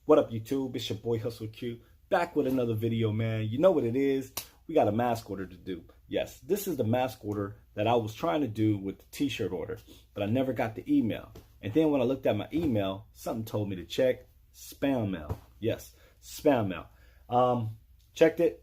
What up, YouTube? It's your boy Hustle Q, back with another video, man. You know what it is. We got a mask order to do. Yes, this is the mask order that I was trying to do with the t-shirt order, but I never got the email. And then when I looked at my email, something told me to check spam mail. Yes, spam mail. Checked it.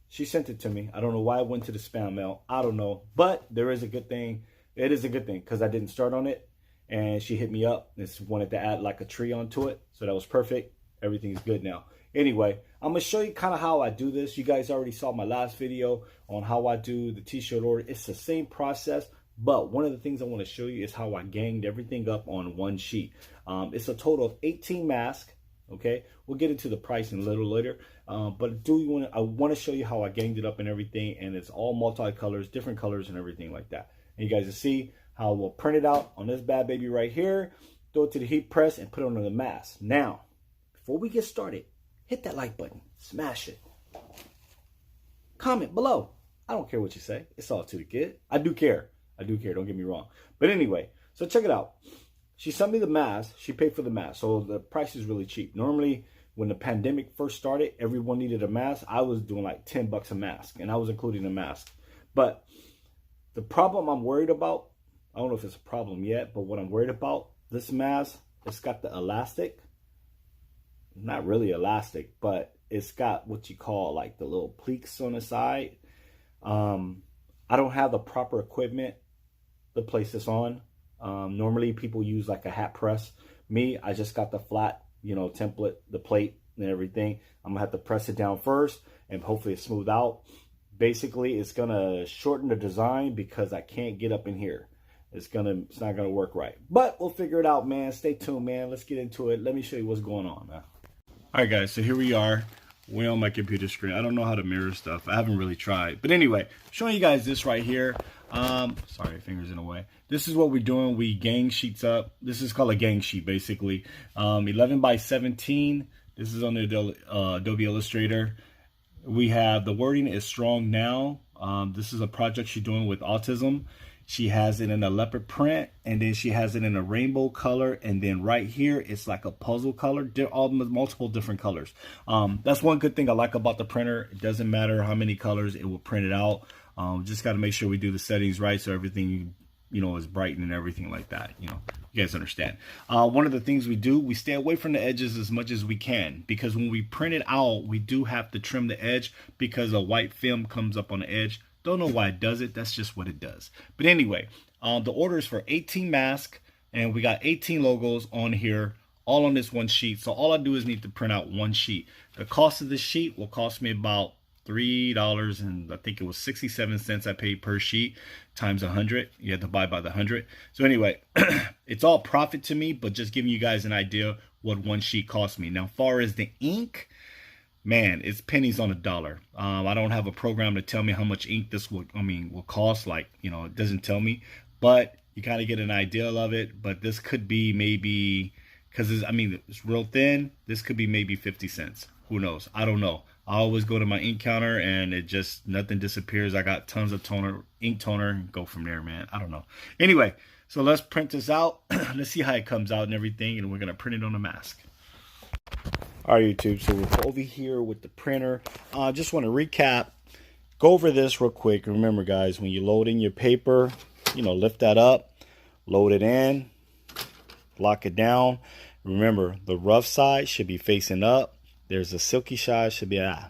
She sent it to me. I don't know why it went to the spam mail. I don't know, but there is a good thing. It is a good thing because I didn't start on it. And she hit me up and wanted to add like a tree onto it. So that was perfect. Everything's good now. Anyway, I'm going to show you kind of how I do this. You guys already saw my last video on how I do the t-shirt order. It's the same process, but one of the things I want to show you is how I ganged everything up on one sheet. It's a total of 18 masks. Okay, we'll get into the price in a little later. But I want to show you how I ganged it up and everything. And it's all multi-colors, different colors and everything like that. And you guys will see how we'll print it out on this bad baby right here, throw it to the heat press and put it on the mask. Now, before we get started, hit that like button, smash it. Comment below. I don't care what you say. It's all to the good. I do care. Don't get me wrong. But anyway, so check it out. She sent me the mask. She paid for the mask. So the price is really cheap. Normally, when the pandemic first started, everyone needed a mask. I was doing like 10 bucks a mask, and I was including a mask. But the problem I'm worried about, I don't know if it's a problem yet, but what I'm worried about, this mask, it's got the elastic. Not really elastic, but it's got what you call like the little pleats on the side. I don't have the proper equipment to place this on. Normally people use like a hat press. Me, I just got the flat, template, the plate and everything. I'm gonna have to press it down first and hopefully it's smooth out. Basically, it's gonna shorten the design because I can't get up in here. It's not gonna work right, but we'll figure it out, man. Stay tuned, man. Let's get into it. Let me show you what's going on, man. All right, guys, so here we are. We're on my computer screen. I don't know how to mirror stuff. I haven't really tried, but anyway, showing you guys this right here. Sorry, fingers in the way. This is what we're doing. We gang sheets up. This is called a gang sheet, basically. 11 by 17. This is on the Adobe Illustrator. We have the wording is strong now. This is a project she's doing with autism. She has it in a leopard print, and then she has it in a rainbow color, and then right here it's like a puzzle color. They're all multiple different colors. That's one good thing I like about the printer. It doesn't matter how many colors, it will print it out. Just got to make sure we do the settings right so everything is bright and everything like that. You guys understand. One of the things we do, we stay away from the edges as much as we can, because when we print it out, we do have to trim the edge because a white film comes up on the edge. Don't know why it does it. That's just what it does. But anyway, the order is for 18 masks, and we got 18 logos on here, all on this one sheet. So all I do is need to print out one sheet. The cost of this sheet will cost me about $3, and I think it was 67 cents I paid per sheet times 100. You have to buy by the 100. So anyway, it's all profit to me, but just giving you guys an idea what one sheet cost me. Now, as far as the ink, man, it's pennies on a dollar. I don't have a program to tell me how much ink this will cost. Like, it doesn't tell me, but you kind of get an idea of it. But this could be maybe, because it's real thin. This could be maybe 50 cents. Who knows? I don't know. I always go to my ink counter and nothing disappears. I got tons of ink toner, and go from there, man. I don't know. Anyway, so let's print this out. Let's see how it comes out and everything, and we're gonna print it on a mask. All right, YouTube, so we're over here with the printer. I just want to recap, go over this real quick. Remember, guys, when you load in your paper, lift that up, load it in, lock it down. Remember, the rough side should be facing up. There's a silky side should be at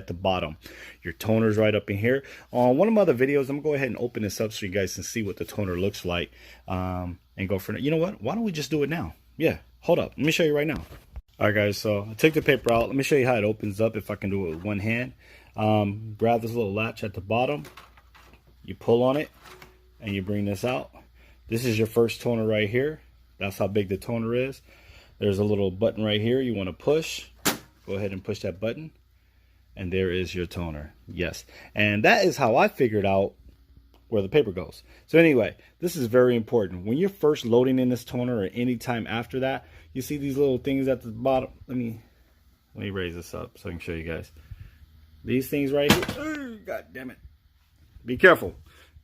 the bottom. Your toner's right up in here. On one of my other videos, I'm gonna go ahead and open this up so you guys can see what the toner looks like, and go for it. You know what? Why don't we just do it now? Yeah, hold up. Let me show you right now. All right, guys, so I take the paper out. Let me show you how it opens up if I can do it with one hand. Grab this little latch at the bottom. You pull on it, and you bring this out. This is your first toner right here. That's how big the toner is. There's a little button right here you want to push. Go ahead and push that button, and there is your toner. Yes, and that is how I figured out where the paper goes. So anyway, this is very important. When you're first loading in this toner or any time after that, you see these little things at the bottom. Let me raise this up so I can show you guys. These things right here. God damn it. Be careful.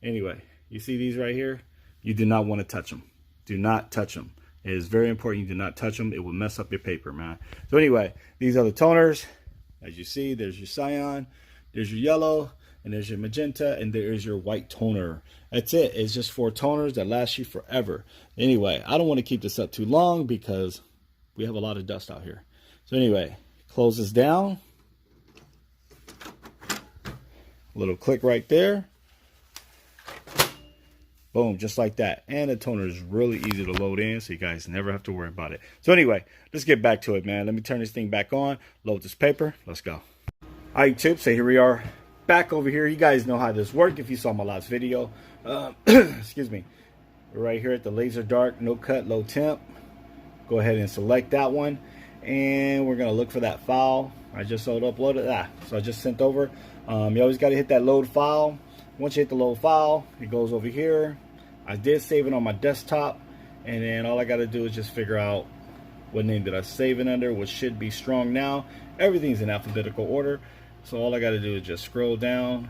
Anyway, you see these right here? You do not want to touch them. Do not touch them. It is very important you do not touch them. It will mess up your paper, man. So anyway, these are the toners. As you see, there's your cyan, there's your yellow, and there's your magenta, and there is your white toner. That's it. It's just 4 toners that last you forever. Anyway, I don't want to keep this up too long because we have a lot of dust out here. So anyway, close this down. A little click right there. Boom, just like that. And the toner is really easy to load in, so you guys never have to worry about it. So anyway, let's get back to it, man. Let me turn this thing back on, load this paper. Let's go. All right, YouTube, so here we are back over here. You guys know how this worked if you saw my last video. Excuse me. We're right here at the laser dark, no cut, low temp. Go ahead and select that one. And we're going to look for that file. I just uploaded that. So I just sent over. You always got to hit that load file. Once you hit the load file, it goes over here. I did save it on my desktop, and then all I got to do is just figure out what name did I save it under, which should be Strong Now. Everything's in alphabetical order, so all I got to do is just scroll down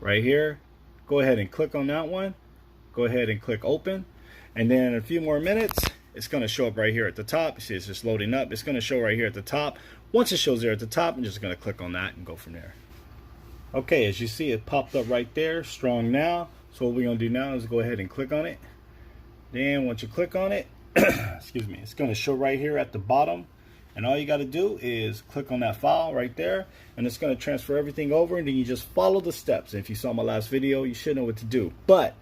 right here. Go ahead and click on that one. Go ahead and click open, and then in a few more minutes, it's going to show up right here at the top. You see it's just loading up. It's going to show right here at the top. Once it shows there at the top, I'm just going to click on that and go from there. Okay, as you see, it popped up right there, Strong Now. So what we're going to do now is go ahead and click on it. Then once you click on it, excuse me, it's going to show right here at the bottom. And all you got to do is click on that file right there, and it's going to transfer everything over, and then you just follow the steps. And if you saw my last video, you should know what to do. But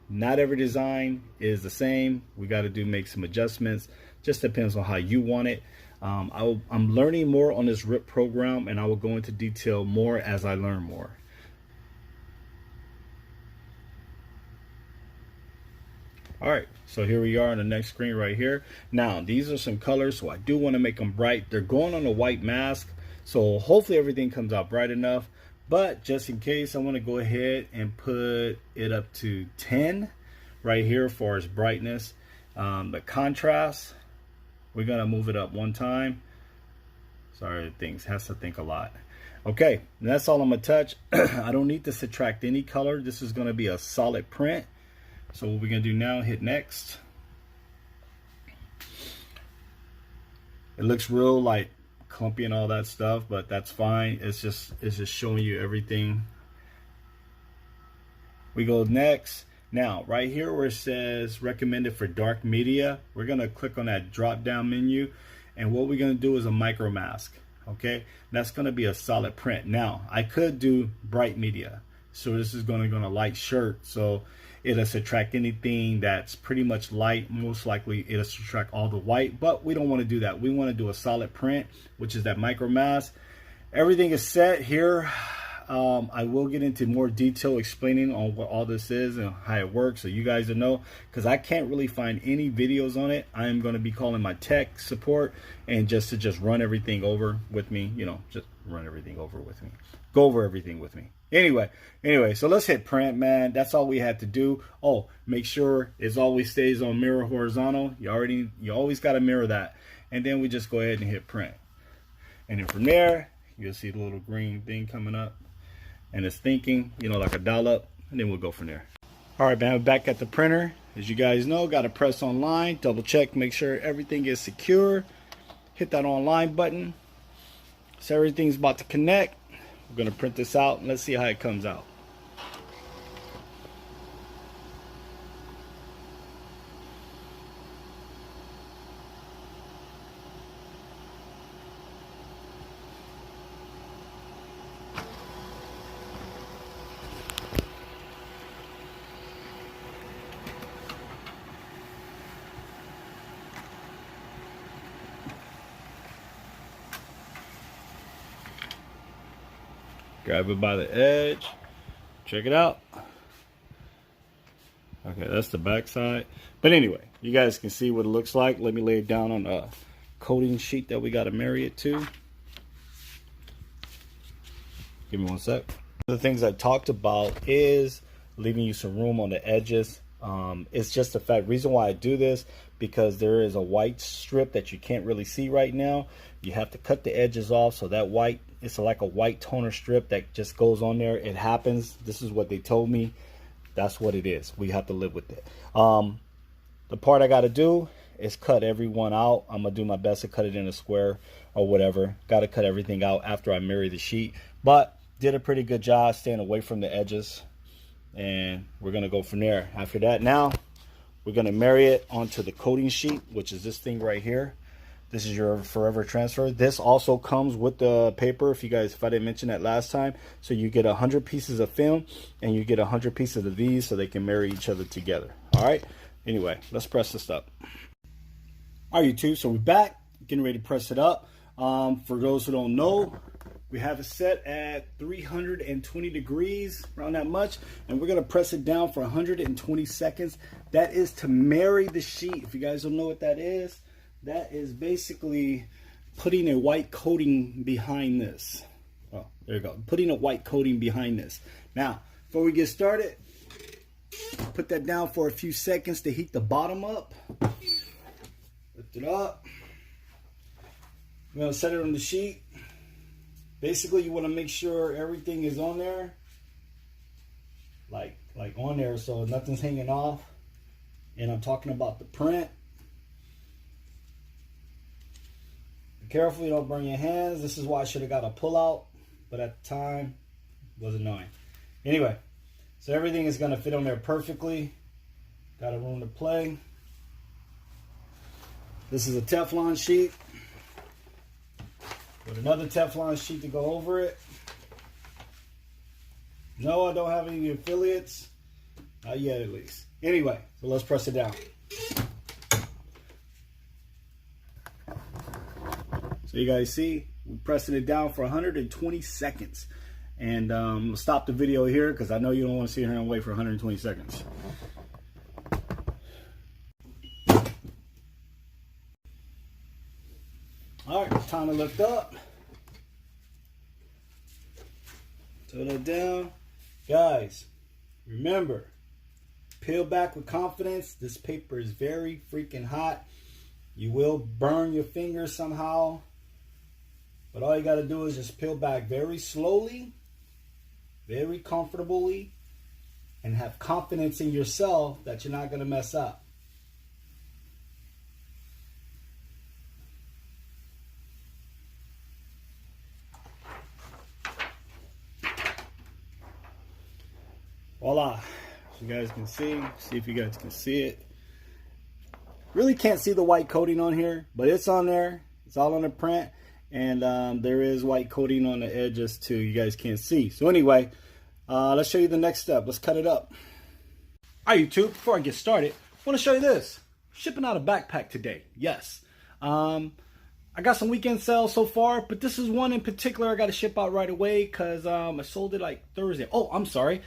not every design is the same. We got to make some adjustments. Just depends on how you want it. I'm learning more on this RIP program, and I will go into detail more as I learn more. All right, so here we are on the next screen right here. Now, these are some colors, so I do want to make them bright. They're going on a white mask, so hopefully everything comes out bright enough. But just in case, I want to go ahead and put it up to 10 right here for its brightness. The contrast, we're going to move it up one time. Sorry, things has to think a lot. Okay, that's all I'm going to touch. I don't need to subtract any color. This is going to be a solid print. So what we're going to do now, hit next. It looks real like clumpy and all that stuff, but that's fine. It's just showing you everything. We go next. Now, right here where it says recommended for dark media, we're going to click on that drop down menu, and what we're going to do is a micro mask. Okay, that's going to be a solid print. Now, I could do bright media. So this is going to go on a light shirt, so it'll subtract anything that's pretty much light. Most likely it'll subtract all the white, but we don't want to do that. We want to do a solid print, which is that micro mask. Everything is set here. I will get into more detail explaining on what all this is and how it works, so you guys will know, because I can't really find any videos on it. I am going to be calling my tech support and just run everything over with me, you know, just run everything over with me, go over everything with me. Anyway, so let's hit print, man. That's all we had to do. Oh, make sure it always stays on mirror horizontal. You always got to mirror that, and then we just go ahead and hit print, and then from there you'll see the little green thing coming up, and it's thinking, you know, like a dial up, and then we'll go from there. All right, man, we're back at the printer. As you guys know, got to press online, double check, make sure everything is secure. Hit that online button. So everything's about to connect. We're going to print this out, and let's see how it comes out. Grab it by the edge. Check it out. Okay, that's the back side. But anyway, you guys can see what it looks like. Let me lay it down on a coating sheet that we got to marry it to. Give me one sec. One of the things I talked about is leaving you some room on the edges. It's just the fact, reason why I do this, because there is a white strip that you can't really see right now. You have to cut the edges off, so that white, it's like a white toner strip that just goes on there. It happens. This is what they told me. That's what it is. We have to live with it. The part I got to do is cut everyone out. I'm gonna do my best to cut it in a square or whatever. Got to cut everything out after I marry the sheet, but did a pretty good job staying away from the edges, and we're gonna go from there. After that, now we're gonna marry it onto the coating sheet, which is this thing right here. This is your forever transfer. This also comes with the paper, if I didn't mention that last time. So you get 100 pieces of film and you get 100 pieces of these so they can marry each other together. All right. Anyway, let's press this up. All right, YouTube. So we're back, getting ready to press it up. For those who don't know, we have it set at 320 degrees, around that much. And we're going to press it down for 120 seconds. That is to marry the sheet. If you guys don't know what that is, that is basically putting a white coating behind this. Oh, there you go. Putting a white coating behind this. Now, before we get started, put that down for a few seconds to heat the bottom up. Lift it up. I'm going to set it on the sheet. Basically, you want to make sure everything is on there. Like on there, so nothing's hanging off. And I'm talking about the print. Careful you don't burn your hands. This is why I should have got a pull out, but at the time it was annoying. Anyway, so everything is going to fit on there perfectly. Got a room to play. This is a Teflon sheet with another Teflon sheet to go over it. No, I don't have any affiliates. Not yet, at least. Anyway, so let's press it down. So you guys see, we're pressing it down for 120 seconds. And we'll stop the video here because I know you don't want to sit here and wait for 120 seconds. All right, time to lift up. Throw that down. Guys, remember, peel back with confidence. This paper is very freaking hot. You will burn your fingers somehow. But all you got to do is just peel back very slowly, very comfortably, and have confidence in yourself that you're not going to mess up. Voila. As you guys can see if you guys can see it. Really can't see the white coating on here, but it's on there. It's all on the print. And there is white coating on the edges too. You guys can't see. So anyway, let's show you the next step. Let's cut it up. All right, YouTube, before I get started, I want to show you this. Shipping out a backpack today. Yes. I got some weekend sales so far, but this is one in particular I got to ship out right away because I sold it like Thursday. Oh, I'm sorry.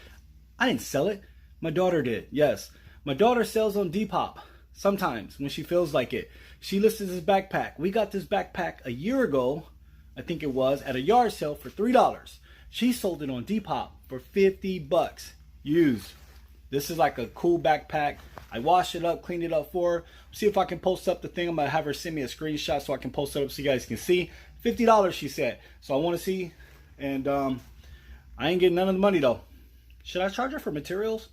I didn't sell it. My daughter did. Yes. My daughter sells on Depop sometimes when she feels like it. She listed this backpack. We got this backpack a year ago, I think it was, at a yard sale for $3. She sold it on Depop for 50 bucks used. This is like a cool backpack. I washed it up, cleaned it up for her. See if I can post up the thing. I'm going to have her send me a screenshot so I can post it up so you guys can see. $50 she said. So I want to see. And I ain't getting none of the money though. Should I charge her for materials?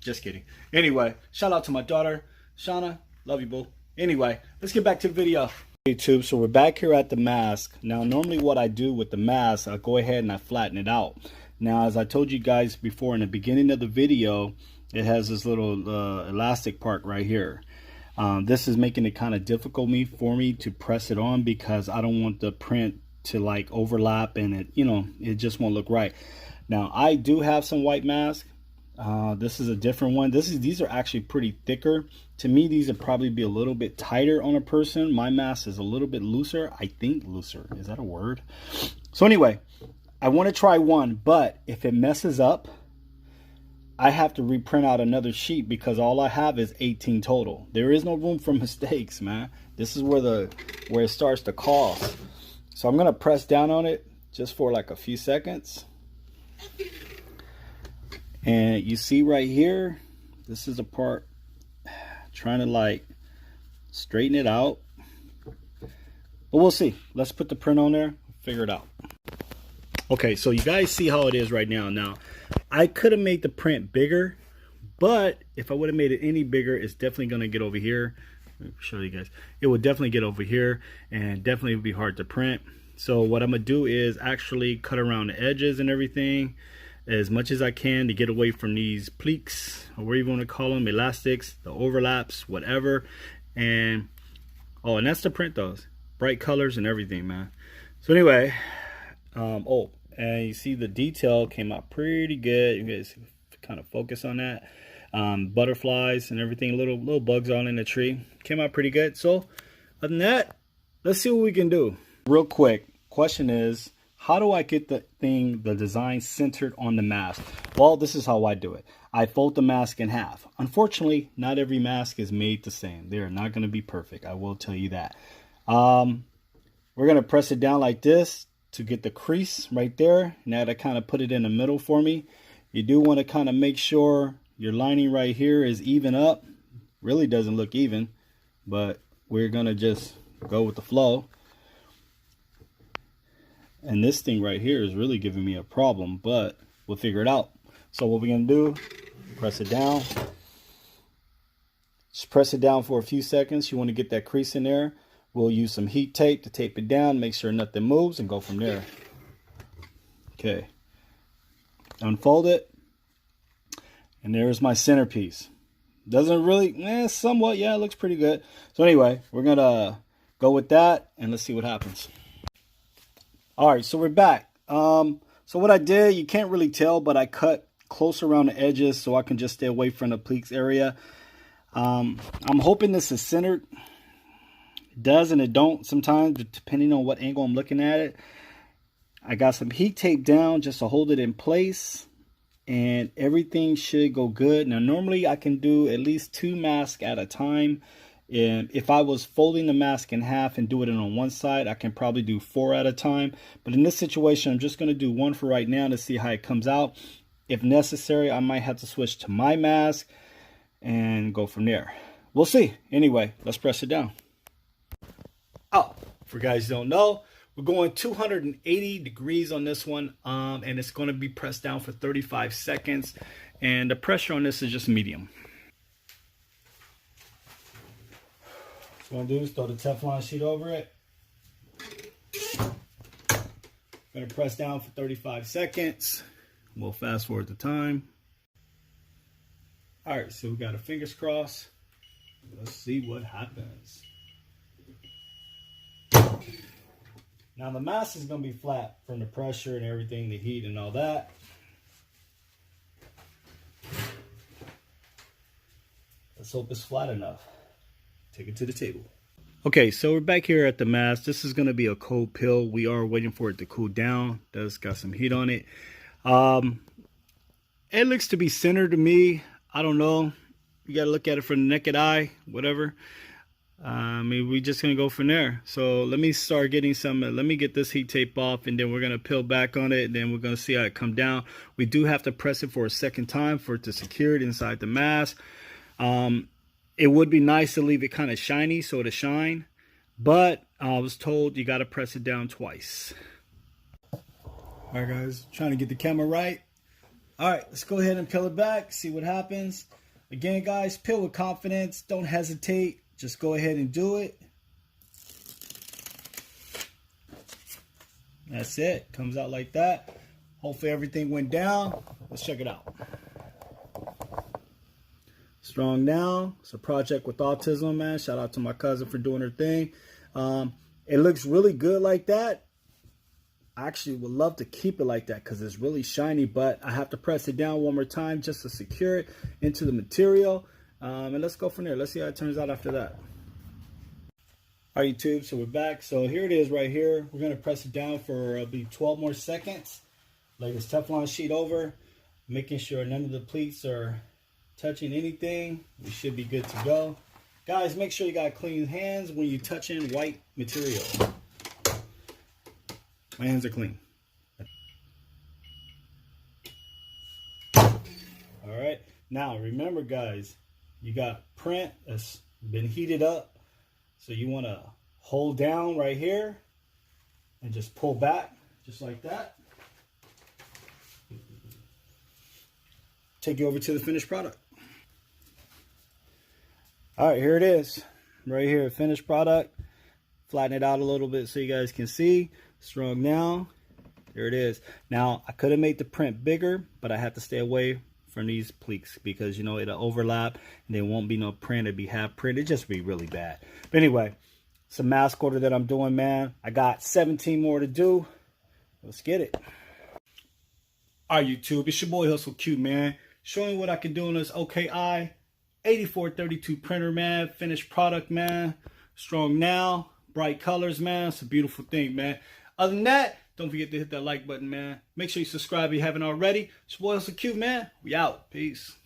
Just kidding. Anyway, shout out to my daughter, Shauna. Love you, boo. Anyway, let's get back to the video. YouTube, so we're back here at the mask. Now, normally what I do with the mask, I go ahead and I flatten it out. Now, as I told you guys before in the beginning of the video, it has this little elastic part right here. This is making it kind of difficult for me to press it on because I don't want the print to like overlap and it, you know, it just won't look right. Now, I do have some white mask. This is a different one. These are actually pretty thicker. To me, these would probably be a little bit tighter on a person. My mask is a little bit looser. I think looser. Is that a word? So anyway, I want to try one, but if it messes up, I have to reprint out another sheet because all I have is 18 total. There is no room for mistakes, man. This is where it starts to cost. So I'm gonna press down on it just for like a few seconds. And you see right here, this is a part trying to like straighten it out. But we'll see. Let's put the print on there, figure it out. Okay, so you guys see how it is right now. Now, I could have made the print bigger, but if I would have made it any bigger, it's definitely going to get over here. Let me show you guys. It will definitely get over here and definitely be hard to print. So what I'm gonna do is actually cut around the edges and everything as much as I can to get away from these pleats, or whatever you want to call them, elastics, the overlaps, whatever. And oh, and that's to print those bright colors and everything, man. So anyway, oh, and you see the detail came out pretty good. You guys kind of focus on that. Butterflies and everything, little bugs on in the tree, came out pretty good. So other than that, let's see what we can do. Real quick, question is, how do I get the design centered on the mask? Well, this is how I do it. I fold the mask in half. Unfortunately, not every mask is made the same. They are not going to be perfect. I will tell you that. We're going to press it down like this to get the crease right there. Now to kind of put it in the middle for me. You do want to kind of make sure your lining right here is even up. Really doesn't look even, but we're going to just go with the flow. And this thing right here is really giving me a problem, but we'll figure it out. So what we're gonna do, press it down. Just press it down for a few seconds. You want to get that crease in there. We'll use some heat tape to tape it down, make sure nothing moves, and go from there. Okay. Unfold it. And there's my centerpiece. Doesn't really, somewhat, yeah, it looks pretty good. So anyway, we're gonna go with that and let's see what happens. All right, so we're back. So what I did, you can't really tell, but I cut close around the edges so I can just stay away from the pleats area. I'm hoping this is centered. It does and it don't sometimes, depending on what angle I'm looking at it. I got some heat tape down just to hold it in place, and everything should go good. Now, normally I can do at least 2 masks at a time. And if I was folding the mask in half and do it on one side, I can probably do 4 at a time. But in this situation, I'm just going to do 1 for right now to see how it comes out. If necessary, I might have to switch to my mask and go from there. We'll see. Anyway, let's press it down. Oh, for guys who don't know, we're going 280 degrees on this one, and it's going to be pressed down for 35 seconds. And the pressure on this is just medium. What I'm going to do is throw the Teflon sheet over it. Going to press down for 35 seconds. We'll fast forward the time. All right, so we got our fingers crossed. Let's see what happens. Now the mask is going to be flat from the pressure and everything, the heat and all that. Let's hope it's flat enough. Take it to the table. Okay, so we're back here at the mask. This is going to be a cold pill. We are waiting for it to cool down. Does got some heat on it. It looks to be centered to me. I don't know. You got to look at it from the naked eye, whatever. Maybe we're just going to go from there. So let me start getting some. Let me get this heat tape off, and then we're going to peel back on it, and then we're going to see how it come down. We do have to press it for a second time for it to secure it inside the mask. It would be nice to leave it kind of shiny so to shine, but I was told you got to press it down twice. All right, guys, trying to get the camera right. All right, let's go ahead and peel it back, see what happens. Again, guys, peel with confidence. Don't hesitate. Just go ahead and do it. That's it. Comes out like that. Hopefully everything went down. Let's check it out. Strong down. It's a project with autism, man. Shout out to my cousin for doing her thing. It looks really good like that. I actually would love to keep it like that because it's really shiny, but I have to press it down one more time just to secure it into the material. And let's go from there. Let's see how it turns out after that. All right, YouTube, so we're back. So here it is right here. We're going to press it down for maybe 12 more seconds. Lay this Teflon sheet over, making sure none of the pleats are touching anything. We should be good to go. Guys, make sure you got clean hands when you're touching white material. My hands are clean. All right. Now, remember, guys, you got print that's been heated up. So you want to hold down right here and just pull back just like that. Take you over to the finished product. All right, here it is. right here, finished product. Flatten it out a little bit so you guys can see. Strong now. There it is. Now, I could have made the print bigger, but I have to stay away from these pleats because, you know, it'll overlap and there won't be no print. It'll be half print. It'll just be really bad. But anyway, it's a mask order that I'm doing, man. I got 17 more to do. Let's get it. All right, YouTube. It's your boy Hustle Q, man. Showing what I can do on this OKI 8432 printer, man. Finished product, man. Strong now. Bright colors, man. It's a beautiful thing, man. Other than that, don't forget to hit that like button, man. Make sure you subscribe if you haven't already. It's your boy Hustle Q, man. We out. Peace.